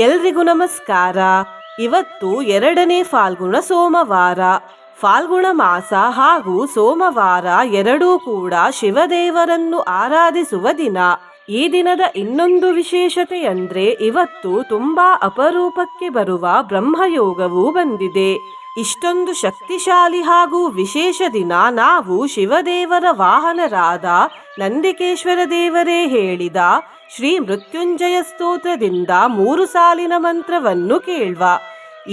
ಎಲ್ರಿಗೂ ನಮಸ್ಕಾರ. ಇವತ್ತು 2ನೇ ಫಾಲ್ಗುಣ ಸೋಮವಾರ. ಫಾಲ್ಗುಣ ಮಾಸ ಹಾಗೂ ಸೋಮವಾರ ಎರಡೂ ಕೂಡ ಶಿವದೇವರನ್ನು ಆರಾಧಿಸುವ ದಿನ. ಈ ದಿನದ ಇನ್ನೊಂದು ವಿಶೇಷತೆ ಅಂದ್ರೆ ಇವತ್ತು ತುಂಬಾ ಅಪರೂಪಕ್ಕೆ ಬರುವ ಬ್ರಹ್ಮಯೋಗವೂ ಬಂದಿದೆ. ಇಷ್ಟೊಂದು ಶಕ್ತಿಶಾಲಿ ಹಾಗೂ ವಿಶೇಷ ದಿನ ನಾವು ಶಿವದೇವರ ವಾಹನರಾದ ನಂದಿಕೇಶ್ವರ ದೇವರೇ ಹೇಳಿದ ಶ್ರೀ ಮೃತ್ಯುಂಜಯ ಸ್ತೋತ್ರದಿಂದ 3 ಸಾಲಿನ ಮಂತ್ರವನ್ನು ಕೇಳ್ವ.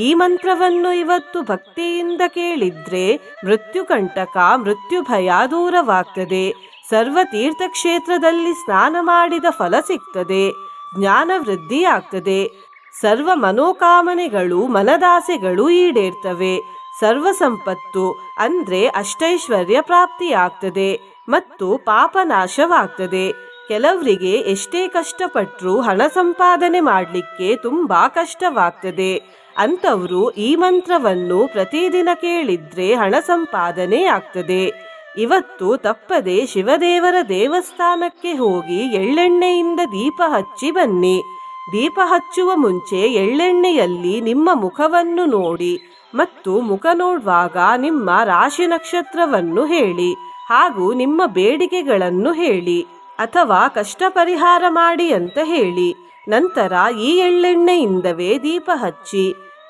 ಈ ಮಂತ್ರವನ್ನು ಇವತ್ತು ಭಕ್ತಿಯಿಂದ ಕೇಳಿದ್ರೆ ಮೃತ್ಯುಕಂಟಕ ಮೃತ್ಯು ಭಯ ದೂರವಾಗ್ತದೆ. ಸರ್ವ ತೀರ್ಥಕ್ಷೇತ್ರದಲ್ಲಿ ಸ್ನಾನ ಮಾಡಿದ ಫಲ ಸಿಗ್ತದೆ. ಜ್ಞಾನ ವೃದ್ಧಿಯಾಗ್ತದೆ. ಸರ್ವ ಮನೋಕಾಮನೆಗಳು ಮನದಾಸೆಗಳು ಈಡೇರ್ತವೆ. ಸರ್ವ ಸಂಪತ್ತು ಅಂದ್ರೆ ಅಷ್ಟೈಶ್ವರ್ಯ ಪ್ರಾಪ್ತಿಯಾಗ್ತದೆ ಮತ್ತು ಪಾಪನಾಶವಾಗ್ತದೆ. ಕೆಲವರಿಗೆ ಎಷ್ಟೇ ಕಷ್ಟಪಟ್ಟರೂ ಹಣ ಸಂಪಾದನೆ ಮಾಡಲಿಕ್ಕೆ ತುಂಬಾ ಕಷ್ಟವಾಗ್ತದೆ. ಅಂಥವರು ಈ ಮಂತ್ರವನ್ನು ಪ್ರತಿದಿನ ಕೇಳಿದ್ರೆ ಹಣ ಸಂಪಾದನೆ ಆಗ್ತದೆ. ಇವತ್ತು ತಪ್ಪದೆ ಶಿವದೇವರ ದೇವಸ್ಥಾನಕ್ಕೆ ಹೋಗಿ ಎಳ್ಳೆಣ್ಣೆಯಿಂದ ದೀಪ ಹಚ್ಚಿ ಬನ್ನಿ. ದೀಪ ಹಚ್ಚುವ ಮುಂಚೆ ಎಳ್ಳೆಣ್ಣೆಯಲ್ಲಿ ನಿಮ್ಮ ಮುಖವನ್ನು ನೋಡಿ ಮತ್ತು ಮುಖ ನೋಡುವಾಗ ನಿಮ್ಮ ರಾಶಿ ನಕ್ಷತ್ರವನ್ನು ಹೇಳಿ ಹಾಗೂ ನಿಮ್ಮ ಬೇಡಿಕೆಗಳನ್ನು ಹೇಳಿ ಅಥವಾ ಕಷ್ಟ ಪರಿಹಾರ ಮಾಡಿ ಅಂತ ಹೇಳಿ. ನಂತರ ಈ ಎಳ್ಳೆಣ್ಣೆಯಿಂದವೇ ದೀಪ ಹಚ್ಚಿ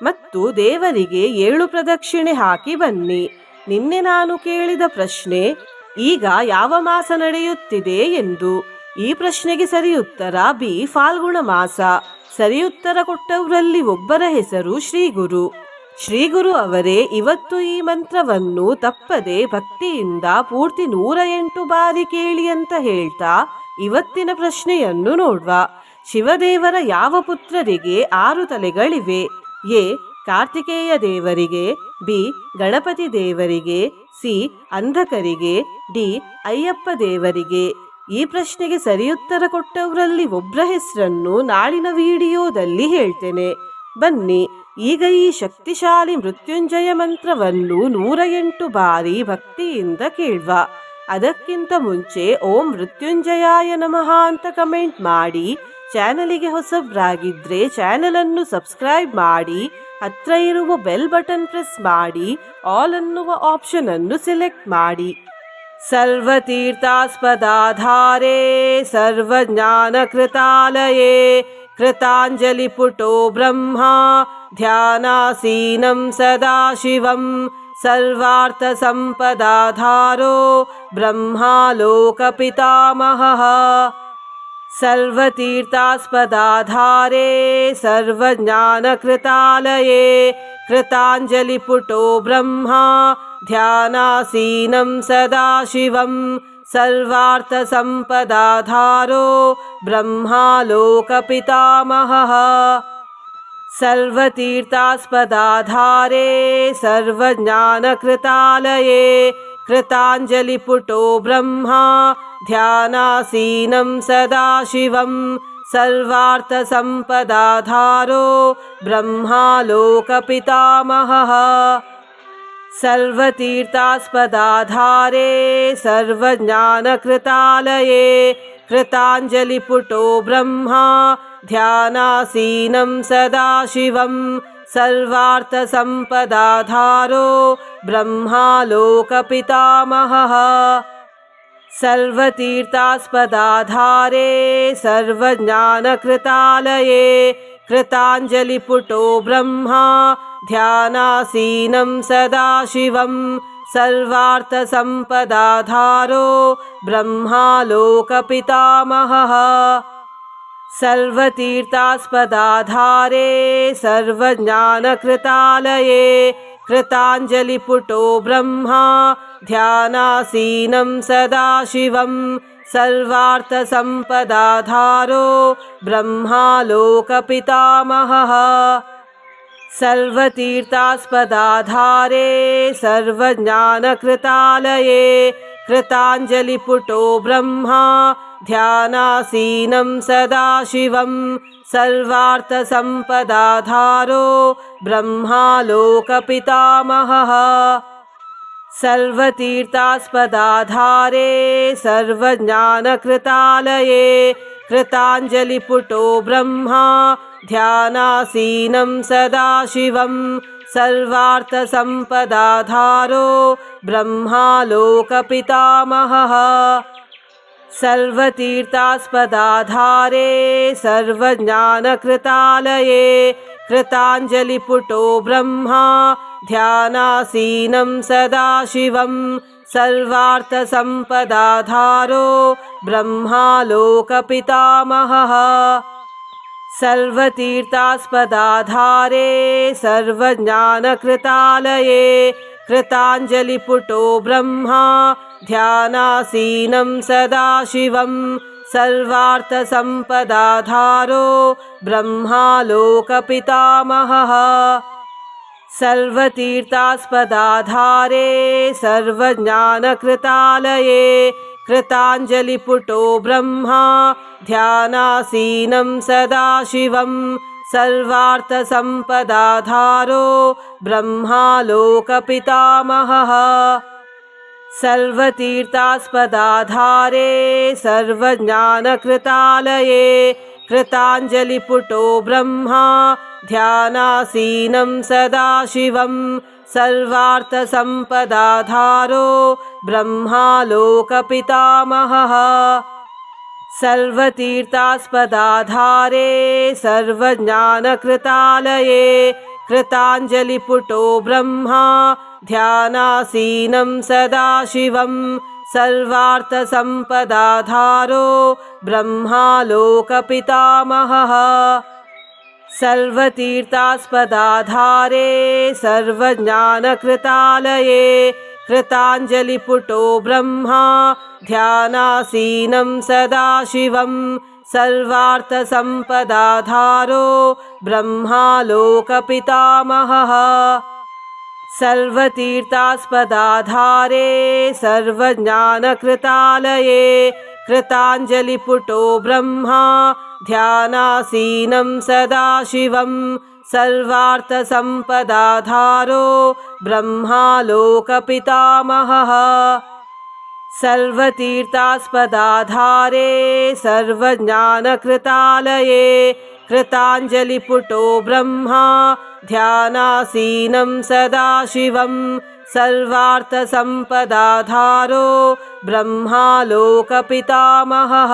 ಮತ್ತು ದೇವರಿಗೆ 7 ಪ್ರದಕ್ಷಿಣೆ ಹಾಕಿ ಬನ್ನಿ. ನಿನ್ನೆ ನಾನು ಕೇಳಿದ ಪ್ರಶ್ನೆ, ಈಗ ಯಾವ ಮಾಸ ನಡೆಯುತ್ತಿದೆ ಎಂದು. ಈ ಪ್ರಶ್ನೆಗೆ ಸರಿಯುತ್ತರ ಬಿ, ಫಾಲ್ಗುಣ ಮಾಸ. ಸರಿಯುತ್ತರ ಕೊಟ್ಟವರಲ್ಲಿ ಒಬ್ಬರ ಹೆಸರು ಶ್ರೀಗುರು. ಶ್ರೀಗುರು ಅವರೇ ಇವತ್ತು ಈ ಮಂತ್ರವನ್ನು ತಪ್ಪದೆ ಭಕ್ತಿಯಿಂದ ಪೂರ್ತಿ 108 ಬಾರಿ ಕೇಳಿ ಅಂತ ಹೇಳ್ತಾ ಇವತ್ತಿನ ಪ್ರಶ್ನೆಯನ್ನು ನೋಡ್ವ. ಶಿವದೇವರ ಯಾವ ಪುತ್ರರಿಗೆ 6 ತಲೆಗಳಿವೆ? ಎ, ಕಾರ್ತಿಕೇಯ ದೇವರಿಗೆ, ಬಿ, ಗಣಪತಿ ದೇವರಿಗೆ, ಸಿ, ಅಂಧಕರಿಗೆ, ಡಿ, ಅಯ್ಯಪ್ಪ ದೇವರಿಗೆ. ಈ ಪ್ರಶ್ನೆಗೆ ಸರಿಯುತ್ತರ ಕೊಟ್ಟವರಲ್ಲಿ ಒಬ್ಬರ ಹೆಸರನ್ನು ನಾಳಿನ ವಿಡಿಯೋದಲ್ಲಿ ಹೇಳ್ತೇನೆ. ಬನ್ನಿ ಈಗ ಈ ಶಕ್ತಿಶಾಲಿ ಮೃತ್ಯುಂಜಯ ಮಂತ್ರವನ್ನು 108 ಬಾರಿ ಭಕ್ತಿಯಿಂದ ಕೇಳ್ವ. ಅದಕ್ಕಿಂತ ಮುಂಚೆ ಓಂ ಮೃತ್ಯುಂಜಯಾಯ ನಮಃ ಅಂತ ಕಮೆಂಟ್ ಮಾಡಿ. ಚಾನಲಿಗೆ ಹೊಸಬ್ರಾಗಿದ್ರೆ ಚಾನಲ್ ಅನ್ನು ಸಬ್ಸ್ಕ್ರೈಬ್ ಮಾಡಿ. ಹತ್ರ ಇರುವ ಬೆಲ್ ಬಟನ್ ಪ್ರೆಸ್ ಮಾಡಿ. ಆಲ್ ಅನ್ನುವ ಆಪ್ಷನ್ ಅನ್ನು ಸೆಲೆಕ್ಟ್ ಮಾಡಿ. ಸರ್ವತೀರ್ಥಾಸ್ಪದಾಧಾರೇ ಸರ್ವಜ್ಞಾನ ಕೃತಾಲಯೇ ಕೃತಾಂಜಲಿ ಪುಟೋ ಬ್ರಹ್ಮ ಧ್ಯಾನಾಸೀನಂ ಸದಾಶಿವಂ ಸರ್ವಾರ್ಥ ಸಂಪದಾಧಾರೋ ಬ್ರಹ್ಮಾಲೋಕ ಪಿತಾಮಹಃ. ಸರ್ವತೀರ್ಥಾಸ್ಪದಾಧಾರೇ ಸರ್ವಜ್ಞಾನ ಕೃತಾಲಯೇ ಕೃತಾಂಜಲಿ ಪುಟೋ ಬ್ರಹ್ಮ ಧ್ಯಾನಾಸೀನಂ ಸದಾಶಿವಂ ಸರ್ವಾರ್ಥ ಸಂಪದಾಧಾರೋ ಬ್ರಹ್ಮಾಲೋಕ ಪಿತಾಮಹಃ. ಸರ್ವತೀರ್ಥಾಸ್ಪದಾಧಾರೇ ಸರ್ವಜ್ಞಾನ ಕೃತಾಲಯೇ ಕೃತಾಂಜಲಿ ಪುಟೋ ಬ್ರಹ್ಮ ಧ್ಯಾನಾಸೀನಂ ಸದಾಶಿವಂ ಸರ್ವಾರ್ಥ ಸಂಪದಾಧಾರೋ ಬ್ರಹ್ಮಾಲೋಕ ಪಿತಾಮಹಃ. ಸರ್ವತೀರ್ಥಾಸ್ಪದಾಧಾರೇ ಸರ್ವಜ್ಞಾನ ಕೃತಾಲಯೇ ಕೃತಾಂಜಲಿ ಪುಟೋ ಬ್ರಹ್ಮ ಧ್ಯಾನಾಸೀನಂ ಸದಾಶಿವಂ ಸರ್ವಾರ್ಥ ಸಂಪದಾಧಾರೋ ಬ್ರಹ್ಮಾಲೋಕ ಪಿತಾಮಹಃ. ಸರ್ವತೀರ್ಥಾಸ್ಪದಾಧಾರೇ ಸರ್ವಜ್ಞಾನ ಕೃತಾಲಯೇ ಕೃತಾಂಜಲಿ ಪುಟೋ ಬ್ರಹ್ಮ ಧ್ಯಾನಾಸೀನಂ ಸದಾಶಿವಂ ಸರ್ವಾರ್ಥ ಸಂಪದಾಧಾರೋ ಬ್ರಹ್ಮಾಲೋಕ ಪಿತಾಮಹಃ. ಸರ್ವತೀರ್ಥಾಸ್ಪದಾಧಾರೇ ಸರ್ವಜ್ಞಾನ ಕೃತಾಲಯೇ ಕೃತಾಂಜಲಿ ಪುಟೋ ಬ್ರಹ್ಮ ಧ್ಯಾನಾಸೀನಂ ಸದಾಶಿವಂ ಸರ್ವಾರ್ಥ ಸಂಪದಾಧಾರೋ ಬ್ರಹ್ಮಾಲೋಕ ಪಿತಾಮಹಃ. ಸರ್ವತೀರ್ಥಾಸ್ಪದಾಧಾರೇ ಸರ್ವಜ್ಞಾನ ಕೃತಾಲಯೇ ಕೃತಾಂಜಲಿ ಪುಟೋ ಬ್ರಹ್ಮ ಧ್ಯಾನಾಸೀನಂ ಸದಾಶಿವಂ ಸರ್ವಾರ್ಥ ಸಂಪದಾಧಾರೋ ಬ್ರಹ್ಮಾಲೋಕ ಪಿತಾಮಹಃ. ಸರ್ವತೀರ್ಥಾಸ್ಪದಾಧಾರೇ ಸರ್ವಜ್ಞಾನ ಕೃತಾಲಯೇ कृताञ्जलिपुटो ब्रह्मा ध्यानासीनं सदाशिवं सर्वार्थसम्पदाधारो ब्रह्मा लोकपितामहः सर्वतीर्थास्पदाधारे सर्वज्ञानकृतालये कृताञ्जलिपुटो ब्रह्मा ध्यानासीनं सदाशिवं सर्वार्थसम्पदाधारो ब्रह्मा लोकपितामहः सर्वतीर्थास्पदाधारे सर्वज्ञानकृतालये कृताञ्जलिपुटो ब्रह्मा ध्यानासीनं सदाशिवं सर्वार्थसम्पदाधारो ब्रह्मा लोकपितामहः सर्वतीर्थास्पदाधारे सर्वज्ञानकृतालये कृताञ्जलिपुटो ब्रह्मा ध्यानासीनं सदाशिवं सर्वार्थसम्पदाधारो ब्रह्मा लोकपितामहः सर्वतीर्थास्पदाधारे सर्वज्ञानकृतालये कृताञ्जलिपुटो ब्रह्मा ध्यानासीनं सदाशिवं सर्वार्थसम्पदाधारो ब्रह्मा लोकपितामहः सर्वतीर्थास्पदाधारे सर्वज्ञानकृतालये कृताञ्जलिपुटो ब्रह्मा ध्यानासीनं सदाशिवं सर्वार्थसम्पदाधारो ब्रह्मा लोकपितामहः सर्वतीर्थास्पदाधारे सर्वज्ञानकृतालये कृताञ्जलिपुटो ब्रह्मा ध्यानासीनं सदाशिवं सर्वार्थसम्पदाधारो ब्रह्मा लोकपितामहः सर्वतीर्थास्पदाधारे सर्वज्ञानकृतालये कृताञ्जलिपुटो ब्रह्मा ध्यानासीनं सदाशिवं सर्वार्थसम्पदाधारो ब्रह्मा लोकपितामहः सर्वतीर्थास्पदाधारे सर्वज्ञानकृतालये कृताञ्जलिपुटो ब्रह्मा ध्यानासीनं सदाशिवं सर्वार्थसम्पदाधारो ब्रह्मा लोकपितामहः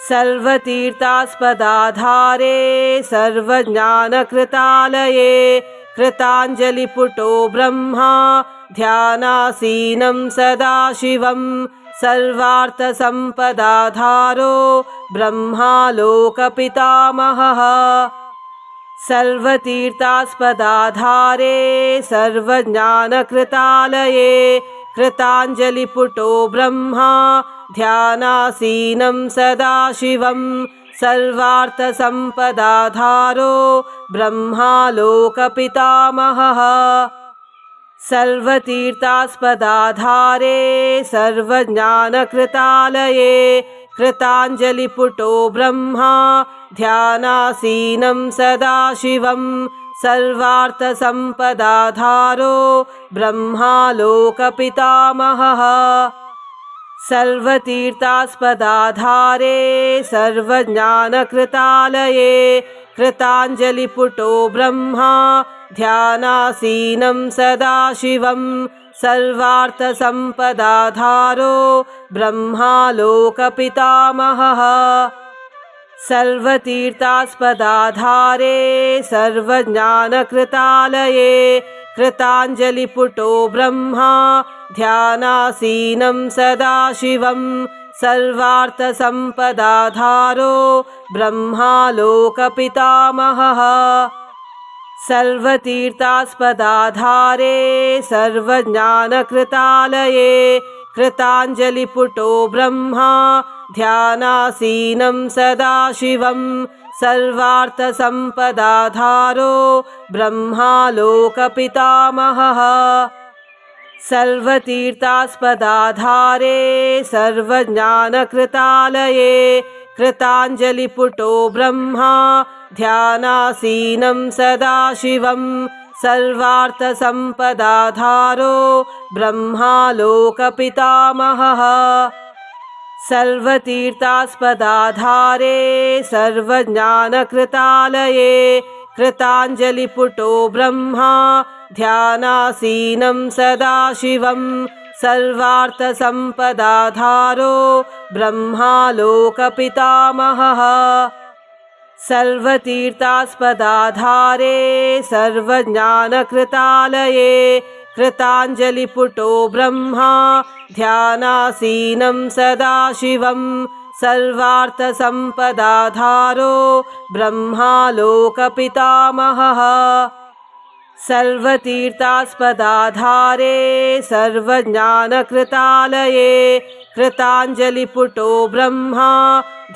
सर्वतीर्थास्पदाधारे सर्वज्ञानकृतालये कृताञ्जलिपुटो ब्रह्मा ध्यानासीनं सदाशिवं सर्वार्थसम्पदाधारो ब्रह्मा लोकपितामहः सर्वतीर्थास्पदाधारे सर्वज्ञानकृतालये कृताञ्जलिपुटो ब्रह्मा ध्यानासीनं सदाशिवं सर्वार्थसम्पदाधारो ब्रह्मा लोकपितामहः सर्वतीर्थास्पदाधारे सर्वज्ञानकृतालये कृताञ्जलिपुटो ब्रह्मा ध्यानासीनं सदाशिवं सर्वार्थसम्पदाधारो ब्रह्मा लोकपितामहः सर्वतीर्थास्पदाधारे सर्वज्ञानकृतालये कृताञ्जलिपुटो ब्रह्मा ध्यानासीनं सदाशिवं सर्वार्थसम्पदाधारो ब्रह्मा लोकपितामहः सर्वतीर्थास्पदाधारे सर्वज्ञानकृतालये कृताञ्जलिपुटो ब्रह्मा ध्यानासीनं सदाशिवं सर्वार्थसम्पदाधारो ब्रह्मा लोकपितामहः सर्वतीर्थास्पदाधारे सर्वज्ञानकृतालये कृताञ्जलिपुटो ब्रह्मा ध्यानासीनं सदाशिवं सर्वार्थसम्पदाधारो ब्रह्मा लोकपितामहः सर्वतीर्थास्पदाधारे सर्वज्ञानकृतालये कृताञ्जलिपुटो ब्रह्मा ध्यानासीनं सदाशिवं सर्वार्थसम्पदाधारो ब्रह्मा लोकपितामहः सर्वतीर्थास्पदाधारे सर्वज्ञानकृतालये कृताञ्जलिपुटो ब्रह्मा ध्यानासीनं सदाशिवं सर्वार्थसम्पदाधारो ब्रह्मा लोकपितामहः सर्वतीर्थास्पदाधारे सर्वज्ञानकृतालये कृताञ्जलिपुटो ब्रह्मा ध्यानासीनं सदाशिवं सर्वार्थसम्पदाधारो ब्रह्मा लोकपितामहः सर्वतीर्थास्पदाधारे सर्वज्ञानकृतालये कृताञ्जलिपुटो ब्रह्मा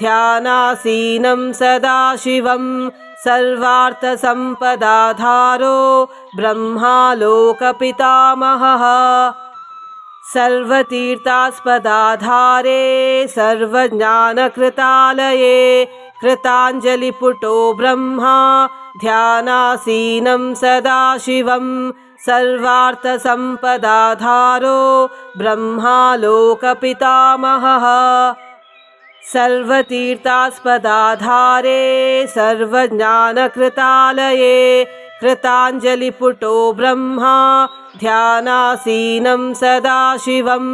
ध्यानासीनं सदाशिवं सर्वार्थसम्पदाधारो ब्रह्मा लोकपितामहः सर्वतीर्थास्पदाधारे सर्वज्ञानकृतालये कृताञ्जलिपुटो ब्रह्मा ध्यानासीनं सदाशिवं सर्वार्थसम्पदाधारो ब्रह्मा लोकपितामहः सर्वतीर्थास्पदाधारे सर्वज्ञानकृतालये कृताञ्जलिपुटो ब्रह्मा ध्यानासीनं सदाशिवं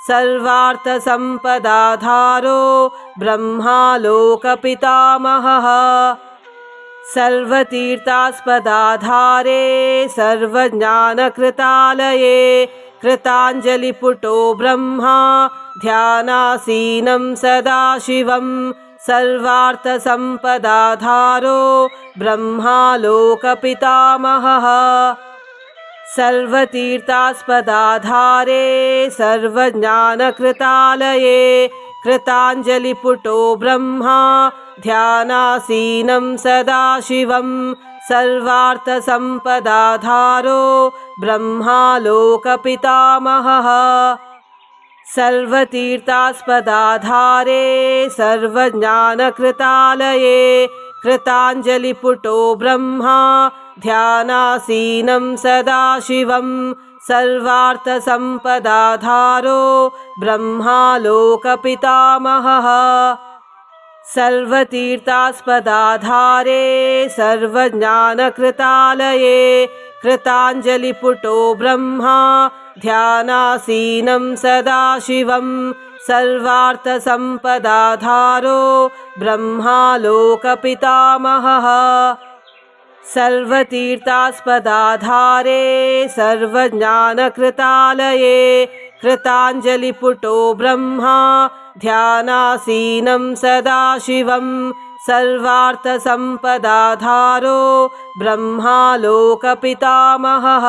सर्वार्थसम्पदाधारो ब्रह्मा लोकपितामहः सर्वतीर्थास्पदाधारे सर्वज्ञानकृतालये कृताञ्जलिपुटो ब्रह्मा ध्यानासीनं सदाशिवं सर्वार्थसम्पदाधारो ब्रह्मा लोकपितामहः सर्वतीर्थास्पदाधारे सर्वज्ञानकृतालये कृताञ्जलिपुटो ब्रह्मा ध्यानासीनं सदाशिवं सर्वार्थसम्पदाधारो ब्रह्मा लोकपितामहः सर्वतीर्थास्पदाधारे सर्वज्ञानकृतालये कृताञ्जलिपुटो ब्रह्मा ध्यानासीनं सदाशिवं सर्वार्थसम्पदाधारो ब्रह्मा लोकपितामहः सर्वतीर्थास्पदाधारे सर्वज्ञानकृतालये कृताञ्जलिपुटो ब्रह्मा ध्यानासीनं सदाशिवं सर्वार्थसम्पदाधारो ब्रह्मा लोकपितामहः सर्वतीर्थास्पदाधारे सर्वज्ञानकृतालये कृताञ्जलिपुटो ब्रह्मा ध्यानासीनं सदाशिवं सर्वार्थसम्पदाधारो ब्रह्मा लोकपितामहः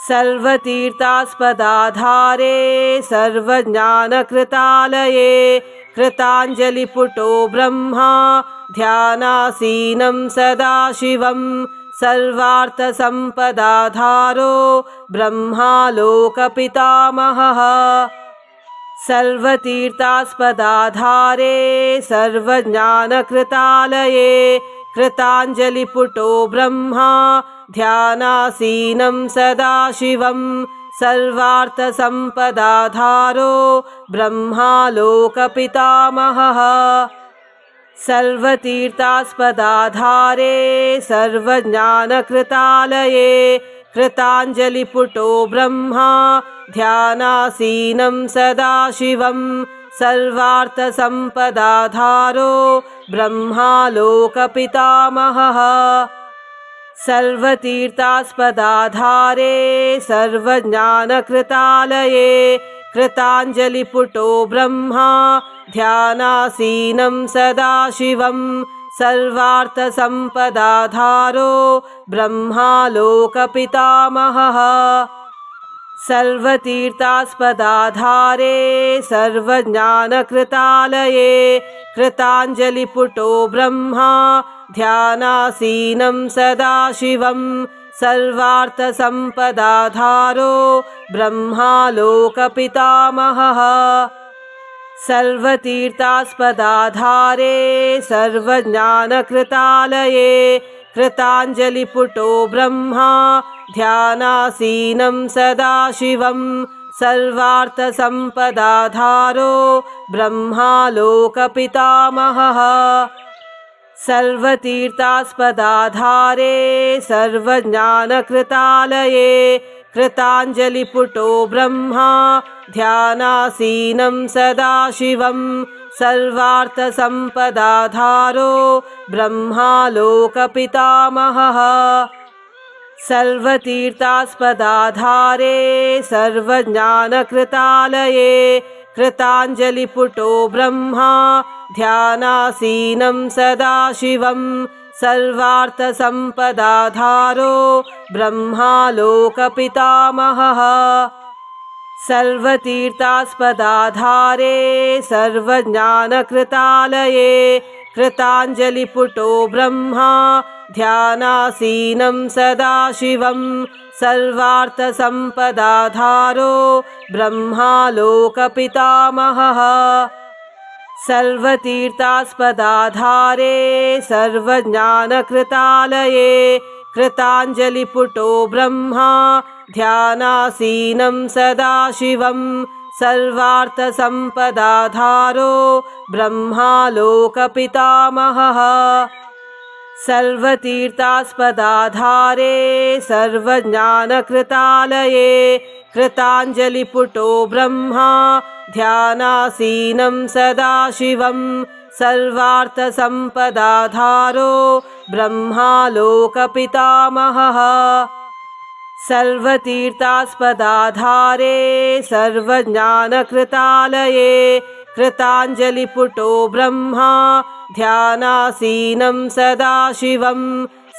सर्वतीर्थास्पदाधारे सर्वज्ञानकृतालये कृताञ्जलिपुटो ब्रह्मा ध्यानासीनं सदाशिवं सर्वार्थसम्पदाधारो ब्रह्मा लोकपितामहः सर्वतीर्थास्पदाधारे सर्वज्ञानकृतालये कृताञ्जलिपुटो ब्रह्मा ध्यानासीनं सदाशिवं सर्वार्थसम्पदाधारो ब्रह्मा लोकपितामहः सर्वतीर्थास्पदाधारे सर्वज्ञानकृतालये कृताञ्जलिपुटो ब्रह्मा ध्यानासीनं सदाशिवं सर्वार्थसम्पदाधारो ब्रह्मा लोकपितामहः सर्वतीर्थास्पदाधारे सर्वज्ञानकृतालये कृताञ्जलिपुटो ब्रह्मा ध्यानासीनं सदाशिवं सर्वार्थसम्पदाधारो ब्रह्मा लोकपितामहः सर्वतीर्थास्पदाधारे सर्वज्ञानकृतालये कृताञ्जलिपुटो ब्रह्मा ध्यानासीनं सदाशिवं सर्वार्थसम्पदाधारो ब्रह्मा लोकपितामहः सर्वतीर्थास्पदाधारे सर्वज्ञानकृतालये कृताञ्जलिपुटो ब्रह्मा ध्यानासीनं सदाशिवं सर्वार्थसम्पदाधारो ब्रह्मा लोकपितामहः सर्वतीर्थास्पदाधारे सर्वज्ञानकृतालये कृताञ्जलिपुटो ब्रह्मा ध्यानासीनं सदाशिवं सर्वार्थसम्पदाधारो ब्रह्मा लोकपितामहः सर्वतीर्थास्पदाधारे सर्वज्ञानकृतालये कृताञ्जलिपुटो ब्रह्मा ध्यानासीनं सदाशिवं सर्वार्थसम्पदाधारो ब्रह्मा लोकपितामहः सर्वतीर्थास्पदाधारे सर्वज्ञानकृतालये कृताञ्जलिपुटो ब्रह्मा ध्यानासीनं सदाशिवं सर्वार्थसम्पदाधारो ब्रह्मा लोकपितामहः सर्वतीर्थास्पदाधारे सर्वज्ञानकृतालये कृताञ्जलिपुटो ब्रह्मा ध्यानासीनं सदाशिवं सर्वार्थसम्पदाधारो ब्रह्मा लोकपितामहः सर्वतीर्थास्पदाधारे सर्वज्ञानकृतालये कृताञ्जलिपुटो ब्रह्मा ध्यानासीनं सदाशिवं सर्वार्थसम्पदाधारो ब्रह्मा लोकपितामहः सर्वतीर्थास्पदाधारे सर्वज्ञानकृतालये कृताञ्जलिपुटो ब्रह्मा ध्यानासीनं सदाशिवं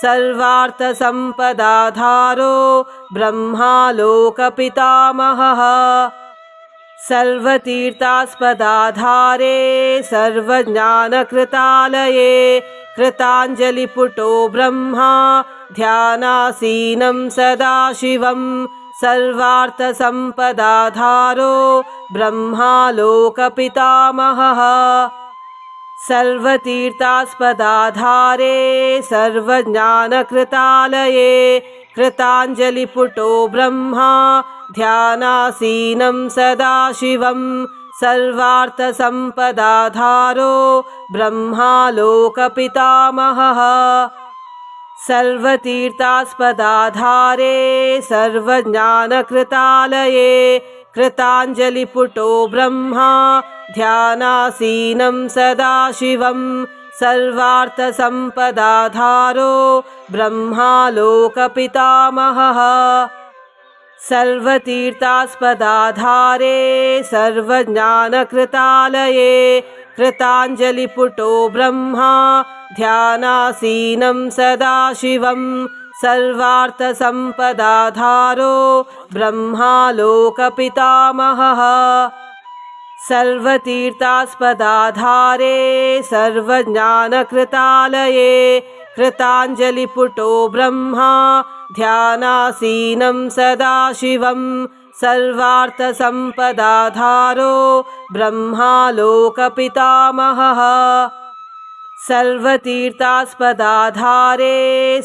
सर्वार्थसम्पदाधारो ब्रह्मा लोकपितामहः सर्वतीर्थास्पदाधारे सर्वज्ञानकृतालये कृताञ्जलिपुटो ब्रह्मा ध्यानासीनं सदाशिवं सर्वार्थसम्पदाधारो ब्रह्मा लोकपितामहः सर्वतीर्थास्पदाधारे सर्वज्ञानकृतालये कृताञ्जलिपुटो ब्रह्मा ध्यानासीनं सदाशिवं सर्वार्थसम्पदाधारो ब्रह्मा लोकपितामहः सर्वतीर्थास्पदाधारे सर्वज्ञानकृतालये कृताञ्जलिपुटो ब्रह्मा ध्यानासीनं सदाशिवं सर्वार्थसम्पदाधारो ब्रह्मा लोकपितामहः सर्वतीर्थास्पदाधारे सर्वज्ञानकृतालये कृताञ्जलिपुटो ब्रह्मा ध्यानासीनं सदाशिवं सर्वार्थसम्पदाधारो ब्रह्मा लोकपितामहः सर्वतीर्थास्पदाधारे सर्वज्ञानकृतालये कृताञ्जलिपुटो ब्रह्मा ध्यानासीनं सदाशिवं सर्वार्थसम्पदाधारो ब्रह्मा लोकपितामहः सर्वतीर्थास्पदाधारे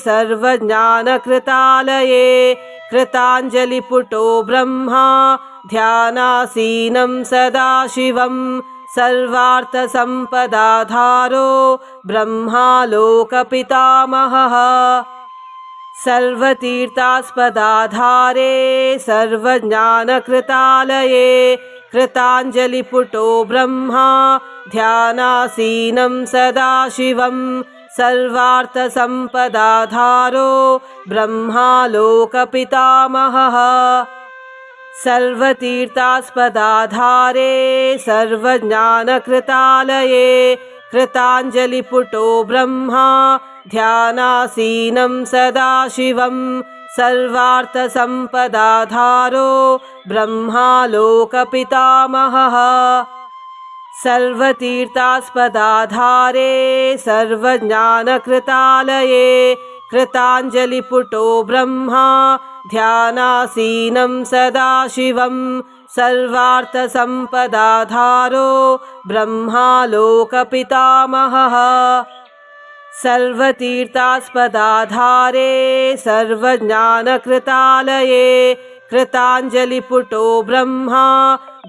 सर्वज्ञानकृतालये कृताञ्जलिपुटो ब्रह्मा ध्यानासीनं सदाशिवं सर्वार्थसम्पदाधारो ब्रह्मा लोकपितामहः सर्वतीर्थास्पदाधारे सर्वज्ञानकृतालये कृताञ्जलिपुटो ब्रह्मा ध्यानासीनं सदाशिवं सर्वार्थसम्पदाधारो ब्रह्मा लोकपितामहः सर्वतीर्थास्पदाधारे सर्वज्ञानकृतालये कृताञ्जलिपुटो ब्रह्मा ध्यानासीनं सदाशिवं सर्वार्थसम्पदाधारो ब्रह्मा लोकपितामहः सर्वतीर्थास्पदाधारे सर्वज्ञानकृतालये कृताञ्जलिपुटो ब्रह्मा ध्यानासीनं सदाशिवं सर्वार्थसम्पदाधारो ब्रह्मा लोकपितामहः सर्वतीर्थास्पदाधारे सर्वज्ञानकृतालये कृताञ्जलिपुटो ब्रह्मा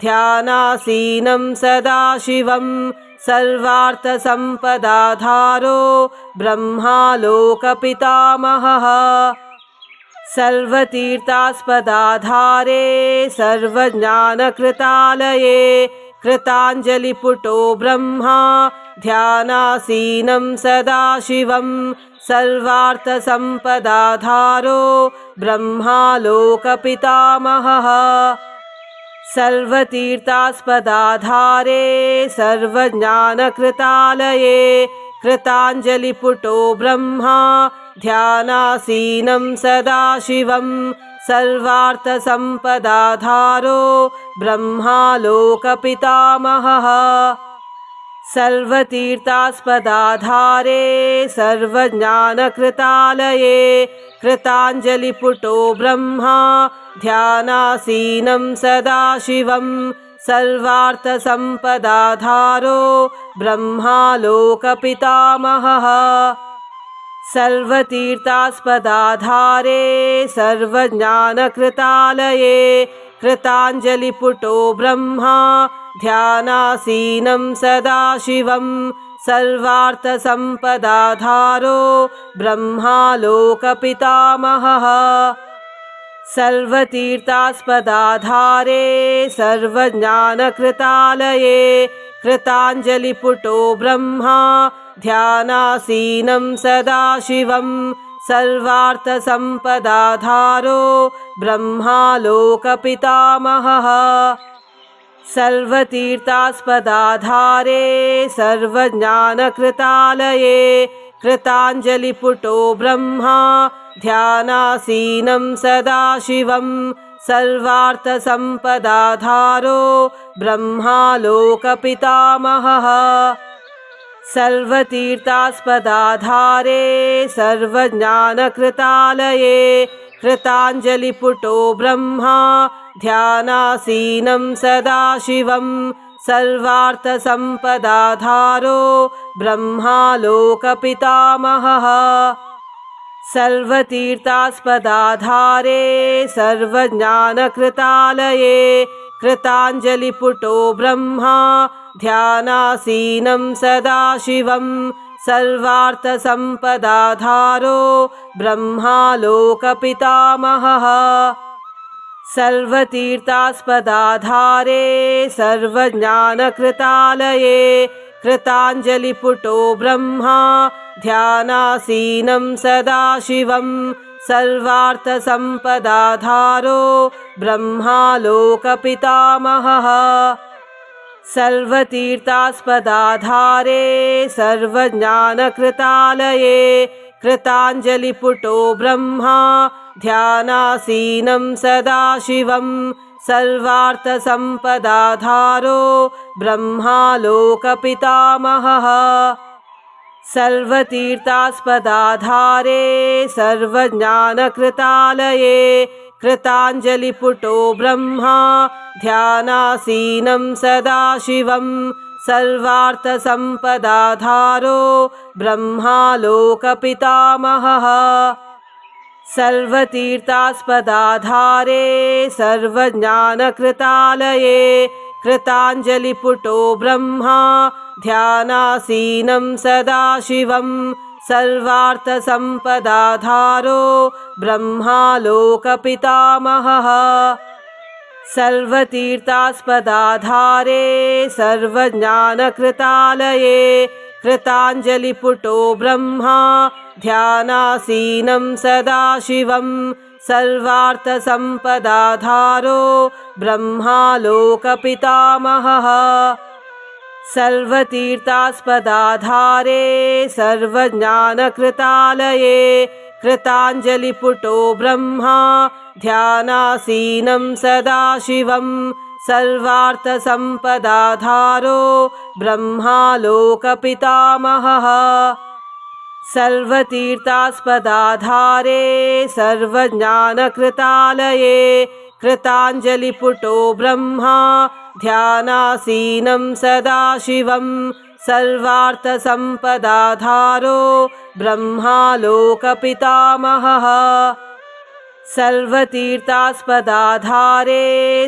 ध्यानासीनं सदाशिवं सर्वार्थसम्पदाधारो ब्रह्मा लोकपितामहः सर्वतीर्थास्पदाधारे सर्वज्ञानकृतालये कृताञ्जलिपुटो ब्रह्मा ध्यानासीनं सदाशिवं सर्वार्थसम्पदाधारो ब्रह्मा लोकपितामहः सर्वतीर्थास्पदाधारे सर्वज्ञानकृतालये कृताञ्जलिपुटो ब्रह्मा ध्यानासीनं सदाशिवं सर्वार्थसम्पदाधारो ब्रह्मा लोकपितामहः सर्वतीर्थास्पदाधारे सर्वज्ञानकृतालये कृताञ्जलिपुटो ब्रह्मा ध्यानासीनं सदाशिवं सर्वार्थसम्पदाधारो ब्रह्मा लोकपितामहः सर्वतीर्थास्पदाधारे सर्वज्ञानकृतालये कृताञ्जलिपुटो ब्रह्मा ध्यानासीनं सदाशिवं सर्वार्थसम्पदाधारो ब्रह्मा लोकपितामहः सर्वतीर्थास्पदाधारे सर्वज्ञानकृतालये कृताञ्जलिपुटो ब्रह्मा ध्यानासीनं सदाशिवं सर्वार्थसम्पदाधारो ब्रह्मा लोकपितामहः सर्वतीर्थास्पदाधारे सर्वज्ञानकृतालये कृताञ्जलिपुटो ब्रह्मा ध्यानासीनं सदाशिवं सर्वार्थसम्पदाधारो ब्रह्मा लोकपितामहः सर्वतीर्थास्पदाधारे सर्वज्ञानकृतालये कृताञ्जलिपुटो ब्रह्मा ध्यानासीनं सदाशिवं सर्वार्थसम्पदाधारो ब्रह्मा लोकपितामहः सर्वतीर्थास्पदाधारे सर्वज्ञानकृतालये कृताञ्जलिपुटो ब्रह्मा ध्यानासीनं सदाशिवं सर्वार्थसम्पदाधारो ब्रह्मा लोकपितामहः सर्वतीर्थास्पदाधारे सर्वज्ञानकृतालये कृताञ्जलिपुटो ब्रह्मा ध्यानासीनं सदाशिवं सर्वार्थसम्पदाधारो ब्रह्मा लोकपितामहः सर्वतीर्थास्पदाधारे सर्वज्ञानकृतालये कृताञ्जलिपुटो ब्रह्मा ध्यानासीनं सदाशिवं सर्वार्थसम्पदाधारो ब्रह्मा लोकपितामहः सर्वतीर्थास्पदाधारे सर्वज्ञानकृतालये कृताञ्जलिपुटो ब्रह्मा ध्यानासीनं सदाशिवं सर्वार्थसम्पदाधारो ब्रह्मा लोकपितामहः सर्वतीर्थास्पदाधारे सर्वज्ञानकृतालये कृताञ्जलिपुटो ब्रह्मा ध्यानासीनं सदाशिवं सर्वार्थसम्पदाधारो ब्रह्मा लोकपितामहः सर्वतीर्थास्पदाधारे सर्वज्ञानकृतालये कृताञ्जलिपुटो ब्रह्मा ध्यानासीनं सदाशिवं सर्वार्थसम्पदाधारो ब्रह्मा लोकपितामहः सर्वतीर्थास्पदाधारे सर्वज्ञानकृतालये कृताञ्जलिपुटो ब्रह्मा ध्यानासीनं सदाशिवं सर्वार्थसम्पदाधारो ब्रह्मा लोकपितामहः सर्वतीर्थास्पदाधारे सर्वज्ञानकृतालये कृताञ्जलिपुटो ब्रह्मा ध्यानासीनं सदाशिवं सर्वार्थसम्पदाधारो ब्रह्मा लोकपितामहः सर्वतीर्थास्पदाधारे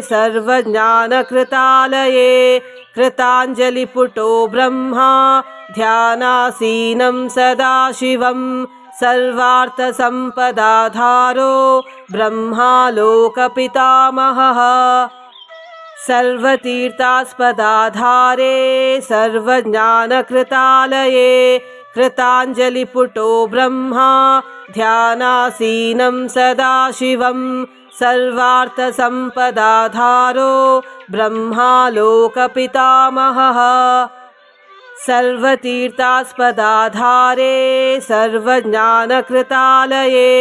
सर्वज्ञानकृतालये कृताञ्जलिपुटो ब्रह्मा ध्यानासीनं सदाशिवं सर्वार्थसम्पदाधारो ब्रह्मा लोकपितामहः सर्वतीर्थास्पदाधारे सर्वज्ञानकृतालये कृताञ्जलिपुटो ब्रह्मा ध्यानासीनं सदाशिवं सर्वार्थसम्पदाधारो ब्रह्मा लोकपितामहः सर्वतीर्थास्पदाधारे सर्वज्ञानकृतालये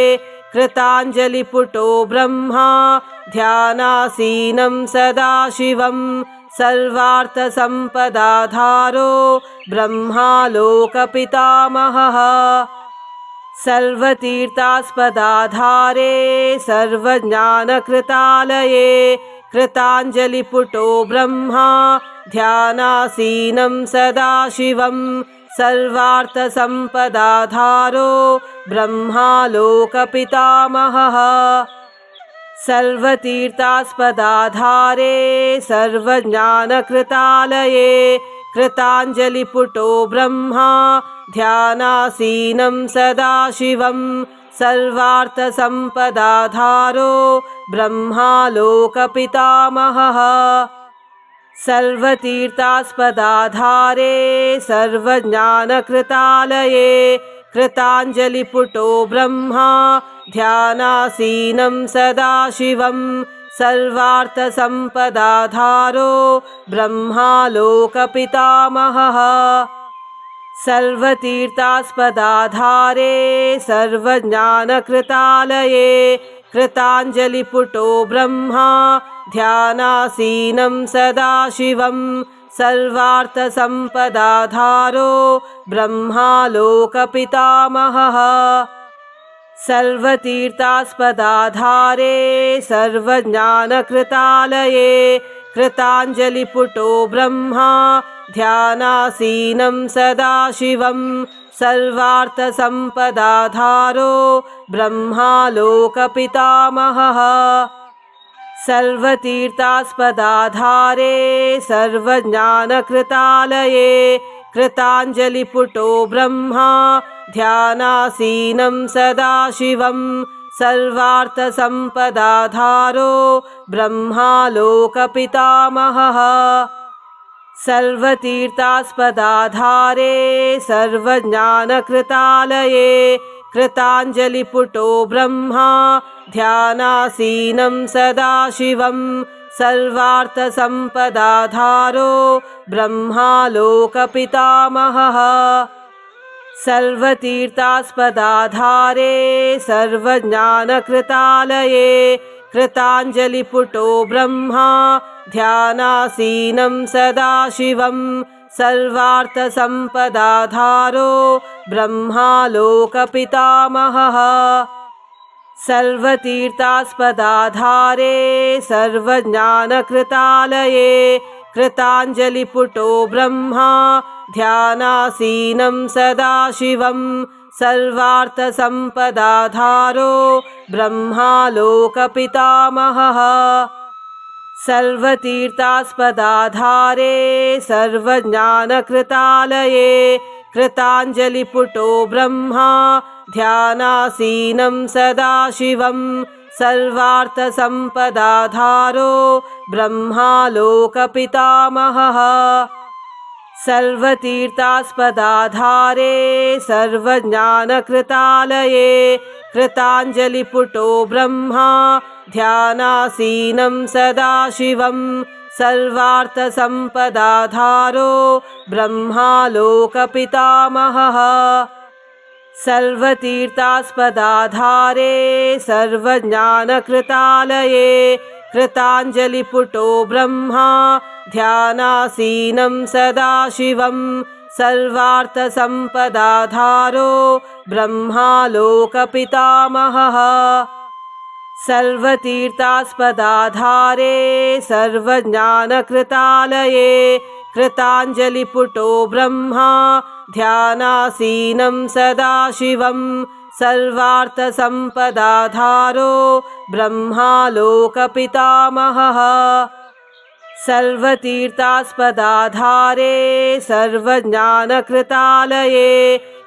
कृताञ्जलिपुटो ब्रह्मा ध्यानासीनं सदाशिवं सर्वार्थसम्पदाधारो ब्रह्मा लोकपितामहः सर्वतीर्थास्पदाधारे सर्वज्ञानकृतालये कृताञ्जलिपुटो ब्रह्मा ध्यानासीनं सदाशिवं सर्वार्थसम्पदाधारो ब्रह्मा लोकपितामहः सर्वतीर्थास्पदाधारे सर्वज्ञानकृतालये कृताञ्जलिपुटो ब्रह्मा ध्यानासीनं सदाशिवं सर्वार्थसम्पदाधारो ब्रह्मा लोकपितामहः सर्वतीर्थास्पदाधारे सर्वज्ञानकृतालये कृताञ्जलिपुटो ब्रह्मा ध्यानासीनं सदाशिवं सर्वार्थसम्पदाधारो ब्रह्मा लोकपितामहः सर्वतीर्थास्पदाधारे सर्वज्ञानकृतालये कृताञ्जलिपुटो ब्रह्मा ध्यानासीनं सदाशिवं सर्वार्थसम्पदाधारो ब्रह्मा लोकपितामहः सर्वतीर्थास्पदाधारे सर्वज्ञानकृतालये कृताञ्जलिपुटो ब्रह्मा ध्यानासीनं सदाशिवं सर्वार्थसम्पदाधारो ब्रह्मा लोकपितामहः सर्वतीर्थास्पदाधारे सर्वज्ञानकृतालये कृताञ्जलिपुटो ब्रह्मा ध्यानासीनं सदाशिवं सर्वार्थसम्पदाधारो ब्रह्मा लोकपितामहः सर्वतीर्थास्पदाधारे सर्वज्ञानकृतालये कृताञ्जलिपुटो ब्रह्मा ध्यानासीनं सदाशिवं सर्वार्थसम्पदाधारो ब्रह्मा लोकपितामहः सर्वतीर्थास्पदाधारे सर्वज्ञानकृतालये कृताञ्जलिपुटो ब्रह्मा ध्यानासीनं सदाशिवं सर्वार्थसम्पदाधारो ब्रह्मा लोकपितामहः सर्वतीर्थास्पदाधारे सर्वज्ञानकृतालये कृताञ्जलिपुटो ब्रह्मा ध्यानासीनं सदाशिवं सर्वार्थसम्पदाधारो ब्रह्मा लोकपितामहः सर्वतीर्थास्पदाधारे सर्वज्ञानकृतालये कृताञ्जलिपुटो ब्रह्मा ध्यानासीनं सदाशिवं सर्वार्थसम्पदाधारो ब्रह्मा लोकपितामहः सर्वतीर्थास्पदाधारे सर्वज्ञानकृतालये कृताञ्जलिपुटो ब्रह्मा ध्यानासीनं सदाशिवं सर्वार्थसम्पदाधारो ब्रह्मा लोकपितामहः सर्वतीर्थास्पदाधारे सर्वज्ञानकृतालये कृताञ्जलिपुटो ब्रह्मा ध्यानासीनं सदाशिवं सर्वार्थसम्पदाधारो ब्रह्मा लोकपितामहः सर्वतीर्थास्पदाधारे सर्वज्ञानकृतालये कृताञ्जलिपुटो ब्रह्मा ध्यानासीनं सदाशिवं सर्वार्थसम्पदाधारो ब्रह्मा लोकपितामहः सर्वतीर्थास्पदाधारे सर्वज्ञानकृतालये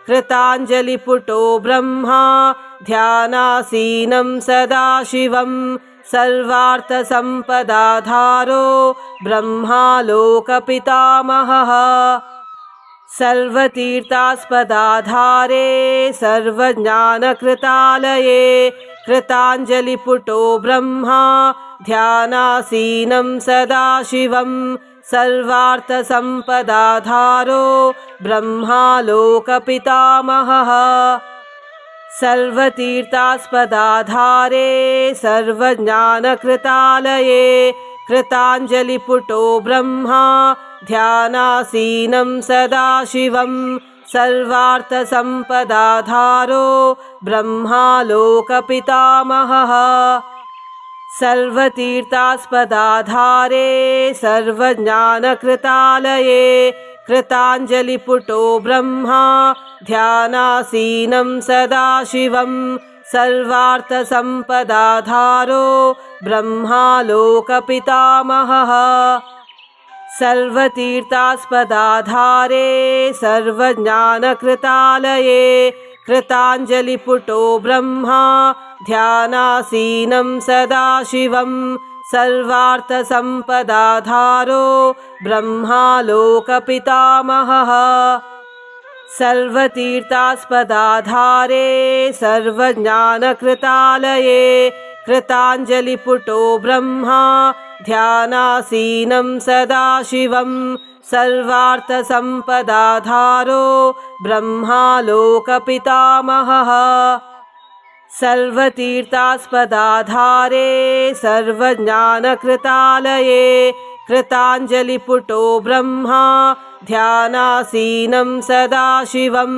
कृताञ्जलिपुटो ब्रह्मा ध्यानासीनं सदाशिवं सर्वार्थसम्पदाधारो ब्रह्मा लोकपितामहः सर्वतीर्थास्पदाधारे सर्वज्ञानकृतालये कृताञ्जलिपुटो ब्रह्मा ध्यानासीनं सदाशिवं सर्वार्थसम्पदाधारो ब्रह्मा लोकपितामहः सर्वतीर्थास्पदाधारे सर्वज्ञानकृतालये कृताञ्जलिपुटो ब्रह्मा ध्यानासीनं सदाशिवं सर्वार्थसम्पदाधारो ब्रह्मा लोकपितामहः सर्वतीर्थास्पदाधारे सर्वज्ञानकृतालये कृताञ्जलिपुटो ब्रह्मा ध्यानासीनं सदाशिवं सर्वार्थसम्पदाधारो ब्रह्मा लोकपितामहः सर्वतीर्थास्पदाधारे सर्वज्ञानकृतालये कृताञ्जलिपुटो ब्रह्मा ध्यानासीनं सदाशिवं सर्वार्थसम्पदाधारो ब्रह्मा लोकपितामहः सर्वतीर्थास्पदाधारे सर्वज्ञानकृतालये कृताञ्जलिपुटो ब्रह्मा ध्यानासीनं सदाशिवं सर्वार्थसम्पदाधारो ब्रह्मा लोकपितामहः सर्वतीर्थास्पदाधारे सर्वज्ञानकृतालये कृताञ्जलिपुटो ब्रह्मा ध्यानासीनं सदाशिवं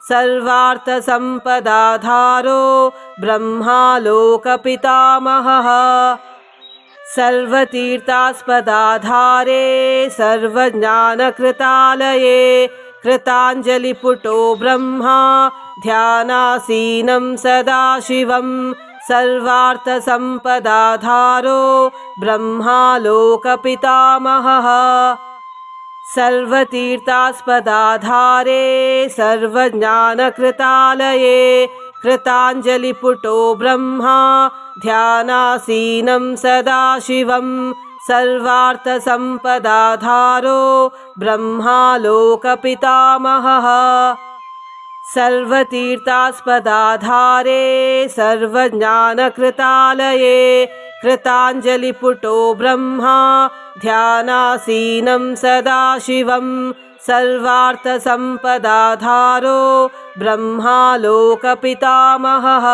सर्वार्थसम्पदाधारो ब्रह्मा लोकपितामहः सर्वतीर्थास्पदाधारे सर्वज्ञानकृतालये कृताञ्जलिपुटो ब्रह्मा ध्यानासीनं सदाशिवं सर्वार्थसम्पदाधारो ब्रह्मा लोकपितामहः सर्वतीर्थास्पदाधारे सर्वज्ञानकृतालये कृताञ्जलिपुटो ब्रह्मा ध्यानासीनं सदाशिवं सर्वार्थसम्पदाधारो ब्रह्मा लोकपितामहः सर्वतीर्थास्पदाधारे सर्वज्ञानकृतालये कृताञ्जलिपुटो ब्रह्मा ध्यानासीनं सदाशिवं सर्वार्थसम्पदाधारो ब्रह्मा लोकपितामहः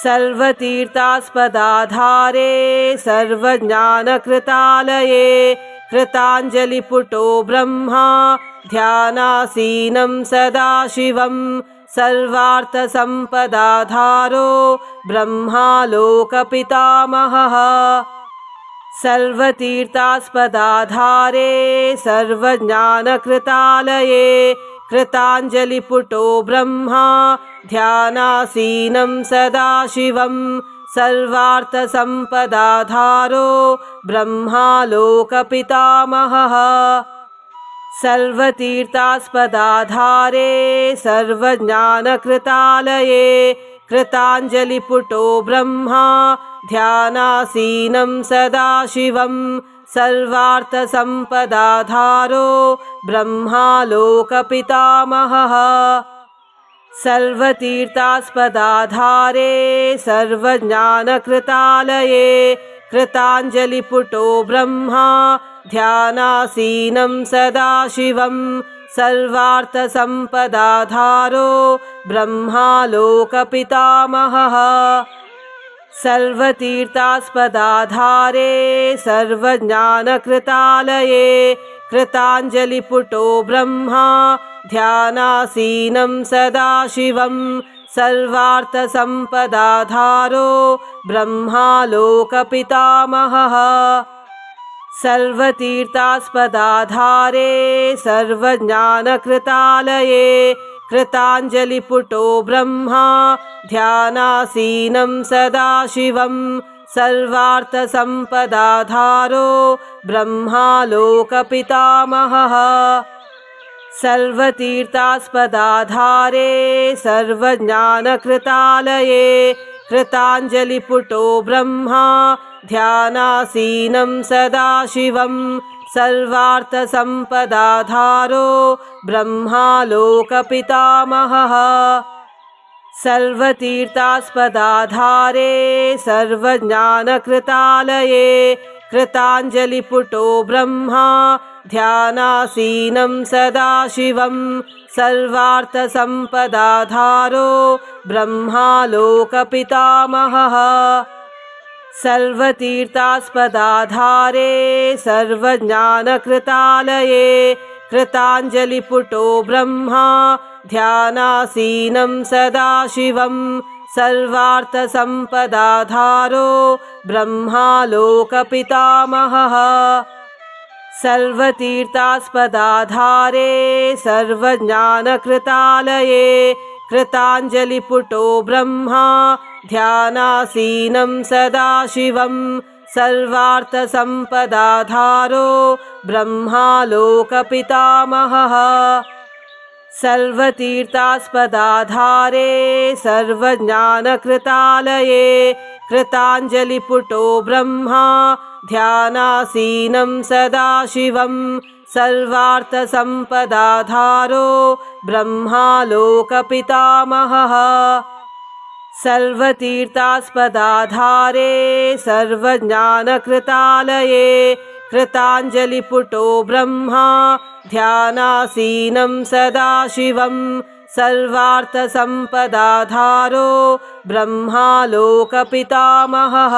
सर्वतीर्थास्पदाधारे सर्वज्ञानकृतालये कृताञ्जलिपुटो ब्रह्मा ध्यानासीनं सदाशिवं सर्वार्थसम्पदाधारो ब्रह्मा लोकपितामहः सर्वतीर्थास्पदाधारे सर्वज्ञानकृतालये कृताञ्जलिपुटो ब्रह्मा ध्यानासीनं सदाशिवं सर्वार्थसम्पदाधारो ब्रह्मा लोकपितामहः सर्वतीर्थास्पदाधारे सर्वज्ञानकृतालये कृताञ्जलिपुटो ब्रह्मा ध्यानासीनं सदाशिवं सर्वार्थसम्पदाधारो ब्रह्मा लोकपितामहः सर्वतीर्थास्पदाधारे सर्वज्ञानकृतालये कृताञ्जलिपुटो ब्रह्मा ध्यानासीनं सदाशिवं सर्वार्थसम्पदाधारो ब्रह्मा लोकपितामहः सर्वतीर्थास्पदाधारे सर्वज्ञानकृतालये कृताञ्जलिपुटो ब्रह्मा ध्यानासीनं सदाशिवं सर्वार्थसम्पदाधारो ब्रह्मा लोकपितामहः सर्वतीर्थास्पदाधारे सर्वज्ञानकृतालये कृताञ्जलिपुटो ब्रह्मा ध्यानासीनं सदाशिवं सर्वार्थसम्पदाधारो ब्रह्मा लोकपितामहः सर्वतीर्थास्पदाधारे सर्वज्ञानकृतालये कृताञ्जलिपुटो ब्रह्मा ध्यानासीनं सदाशिवं सर्वार्थसम्पदाधारो ब्रह्मा लोकपितामहः सर्वतीर्थास्पदाधारे सर्वज्ञानकृतालये कृताञ्जलिपुटो ब्रह्मा ध्यानासीनं सदाशिवं सर्वार्थसम्पदाधारो ब्रह्मा लोकपितामहः सर्वतीर्थास्पदाधारे सर्वज्ञानकृतालये कृताञ्जलिपुटो ब्रह्मा ध्यानासीनं सदाशिवं सर्वार्थसम्पदाधारो ब्रह्मा लोकपितामहः सर्वतीर्थास्पदाधारे सर्वज्ञानकृतालये कृताञ्जलिपुटो ब्रह्मा ध्यानासीनं सदाशिवं सर्वार्थसम्पदाधारो ब्रह्मा लोकपितामहः सर्वतीर्थास्पदाधारे सर्वज्ञानकृतालये कृताञ्जलिपुटो ब्रह्मा ध्यानासीनं सदाशिवं सर्वार्थसम्पदाधारो ब्रह्मा लोकपितामहः सर्वतीर्थास्पदाधारे सर्वज्ञानकृतालये कृताञ्जलिपुटो ब्रह्मा ध्यानासीनं सदाशिवं सर्वार्थसम्पदाधारो ब्रह्मा लोकपितामहः